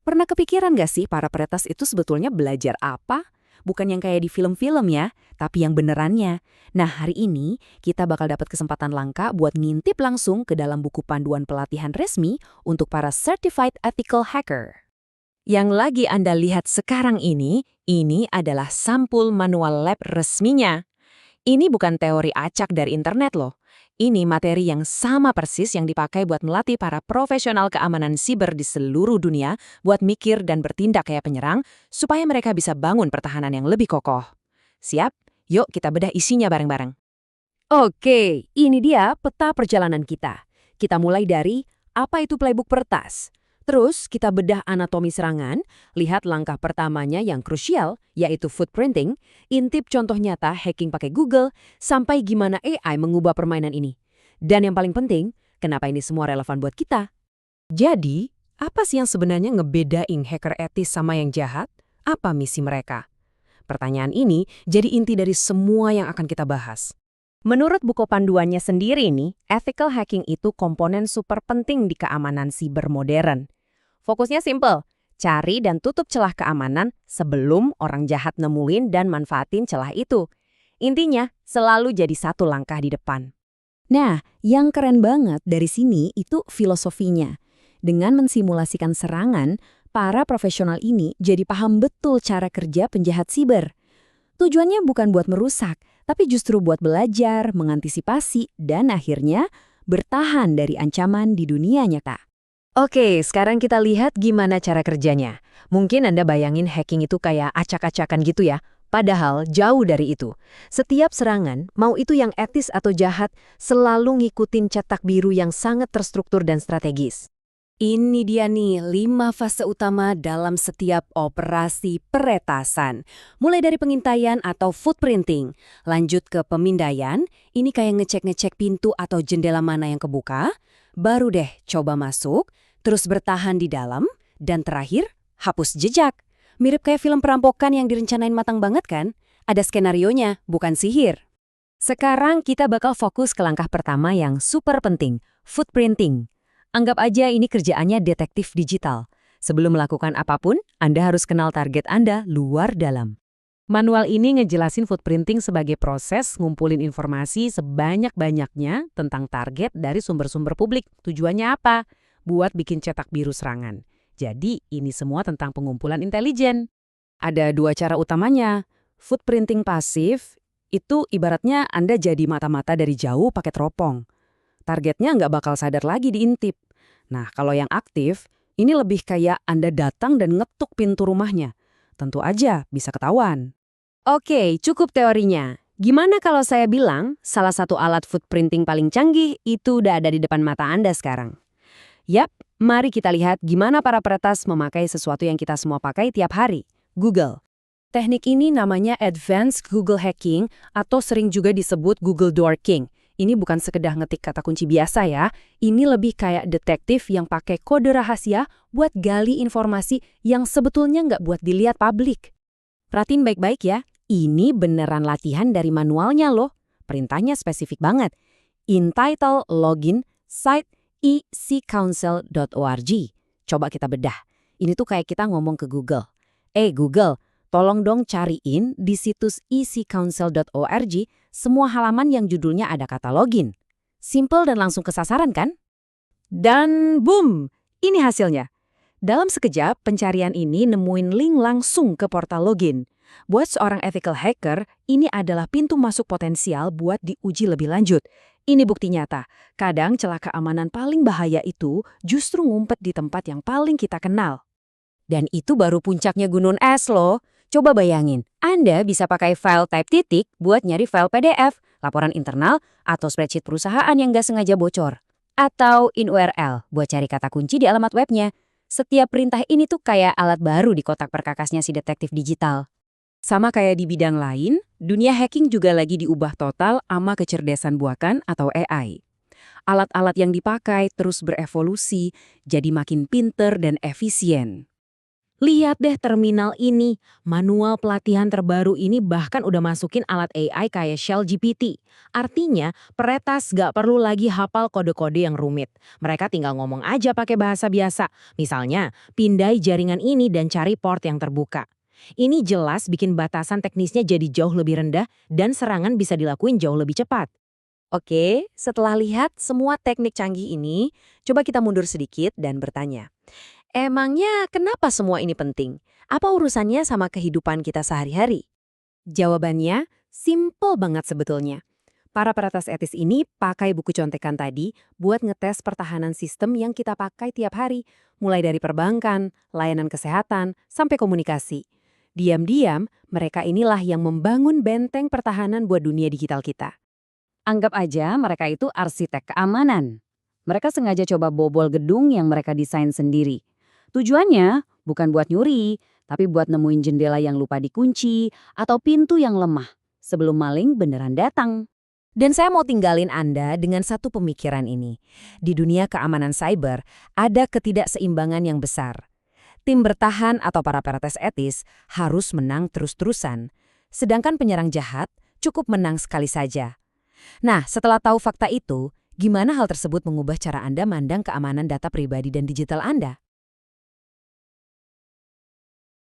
Pernah kepikiran nggak sih para peretas itu sebetulnya belajar apa? Bukan yang kayak di film-film ya, tapi yang benerannya. Nah, hari ini kita bakal dapat kesempatan langka buat ngintip langsung ke dalam buku panduan pelatihan resmi untuk para Certified Ethical Hacker. Yang lagi Anda lihat sekarang ini adalah sampul manual lab resminya. Ini bukan teori acak dari internet loh. Ini materi yang sama persis yang dipakai buat melatih para profesional keamanan siber di seluruh dunia buat mikir dan bertindak kayak penyerang supaya mereka bisa bangun pertahanan yang lebih kokoh. Siap? Yuk kita bedah isinya bareng-bareng. Oke, ini dia peta perjalanan kita. Kita mulai dari apa itu playbook peretas. Terus kita bedah anatomi serangan, lihat langkah pertamanya yang krusial, yaitu footprinting, intip contoh nyata hacking pakai Google, sampai gimana AI mengubah permainan ini. Dan yang paling penting, kenapa ini semua relevan buat kita? Jadi, apa sih yang sebenarnya ngebedain hacker etis sama yang jahat? Apa misi mereka? Pertanyaan ini jadi inti dari semua yang akan kita bahas. Menurut buku panduannya sendiri nih, ethical hacking itu komponen super penting di keamanan siber modern. Fokusnya simple, cari dan tutup celah keamanan sebelum orang jahat nemuin dan manfaatin celah itu. Intinya, selalu jadi satu langkah di depan. Nah, yang keren banget dari sini itu filosofinya. Dengan mensimulasikan serangan, para profesional ini jadi paham betul cara kerja penjahat siber. Tujuannya bukan buat merusak, tapi justru buat belajar, mengantisipasi, dan akhirnya bertahan dari ancaman di dunia nyata. Oke, sekarang kita lihat gimana cara kerjanya. Mungkin Anda bayangin hacking itu kayak acak-acakan gitu ya. Padahal jauh dari itu. Setiap serangan, mau itu yang etis atau jahat, selalu ngikutin cetak biru yang sangat terstruktur dan strategis. Ini dia nih 5 fase utama dalam setiap operasi peretasan. Mulai dari pengintaian atau footprinting, lanjut ke pemindaian, ini kayak ngecek-ngecek pintu atau jendela mana yang kebuka, baru deh coba masuk, terus bertahan di dalam, dan terakhir, hapus jejak. Mirip kayak film perampokan yang direncanain matang banget kan? Ada skenarionya, bukan sihir. Sekarang kita bakal fokus ke langkah pertama yang super penting, footprinting. Anggap aja ini kerjaannya detektif digital. Sebelum melakukan apapun, Anda harus kenal target Anda luar dalam. Manual ini ngejelasin footprinting sebagai proses ngumpulin informasi sebanyak-banyaknya tentang target dari sumber-sumber publik. Tujuannya apa? Buat bikin cetak biru serangan. Jadi, ini semua tentang pengumpulan intelijen. Ada 2 cara utamanya. Footprinting pasif, itu ibaratnya Anda jadi mata-mata dari jauh pakai teropong. Targetnya nggak bakal sadar lagi diintip. Nah, kalau yang aktif, ini lebih kayak Anda datang dan ngetuk pintu rumahnya. Tentu aja bisa ketahuan. Oke, cukup teorinya. Gimana kalau saya bilang salah satu alat footprinting paling canggih itu udah ada di depan mata Anda sekarang? Yap, mari kita lihat gimana para peretas memakai sesuatu yang kita semua pakai tiap hari, Google. Teknik ini namanya Advanced Google Hacking atau sering juga disebut Google Dorking. Ini bukan sekedar ngetik kata kunci biasa ya, ini lebih kayak detektif yang pakai kode rahasia buat gali informasi yang sebetulnya nggak buat dilihat publik. Perhatiin baik-baik ya, ini beneran latihan dari manualnya loh. Perintahnya spesifik banget. Entitle login site eccouncil.org. Coba kita bedah. Ini tuh kayak kita ngomong ke Google. Google, tolong dong cariin di situs eccouncil.org semua halaman yang judulnya ada kata login. Simple dan langsung ke sasaran kan? Dan boom, ini hasilnya. Dalam sekejap, pencarian ini nemuin link langsung ke portal login. Buat seorang ethical hacker, ini adalah pintu masuk potensial buat diuji lebih lanjut. Ini bukti nyata. Kadang celah keamanan paling bahaya itu justru ngumpet di tempat yang paling kita kenal. Dan itu baru puncaknya gunung es loh. Coba bayangin, Anda bisa pakai file type titik buat nyari file PDF, laporan internal, atau spreadsheet perusahaan yang nggak sengaja bocor. Atau in URL buat cari kata kunci di alamat webnya. Setiap perintah ini tuh kayak alat baru di kotak perkakasnya si detektif digital. Sama kayak di bidang lain, dunia hacking juga lagi diubah total sama kecerdasan buatan atau AI. Alat-alat yang dipakai terus berevolusi, jadi makin pinter dan efisien. Lihat deh terminal ini, manual pelatihan terbaru ini bahkan udah masukin alat AI kayak Shell GPT. Artinya, peretas gak perlu lagi hafal kode-kode yang rumit. Mereka tinggal ngomong aja pakai bahasa biasa. Misalnya, pindai jaringan ini dan cari port yang terbuka. Ini jelas bikin batasan teknisnya jadi jauh lebih rendah dan serangan bisa dilakuin jauh lebih cepat. Oke, setelah lihat semua teknik canggih ini, coba kita mundur sedikit dan bertanya. Emangnya kenapa semua ini penting? Apa urusannya sama kehidupan kita sehari-hari? Jawabannya simple banget sebetulnya. Para peretas etis ini pakai buku contekan tadi buat ngetes pertahanan sistem yang kita pakai tiap hari, mulai dari perbankan, layanan kesehatan, sampai komunikasi. Diam-diam, mereka inilah yang membangun benteng pertahanan buat dunia digital kita. Anggap aja mereka itu arsitek keamanan. Mereka sengaja coba bobol gedung yang mereka desain sendiri. Tujuannya bukan buat nyuri, tapi buat nemuin jendela yang lupa dikunci atau pintu yang lemah sebelum maling beneran datang. Dan saya mau tinggalin Anda dengan satu pemikiran ini. Di dunia keamanan cyber, ada ketidakseimbangan yang besar. Tim bertahan atau para peretas etis harus menang terus-terusan. Sedangkan penyerang jahat cukup menang sekali saja. Nah, setelah tahu fakta itu, gimana hal tersebut mengubah cara Anda mandang keamanan data pribadi dan digital Anda?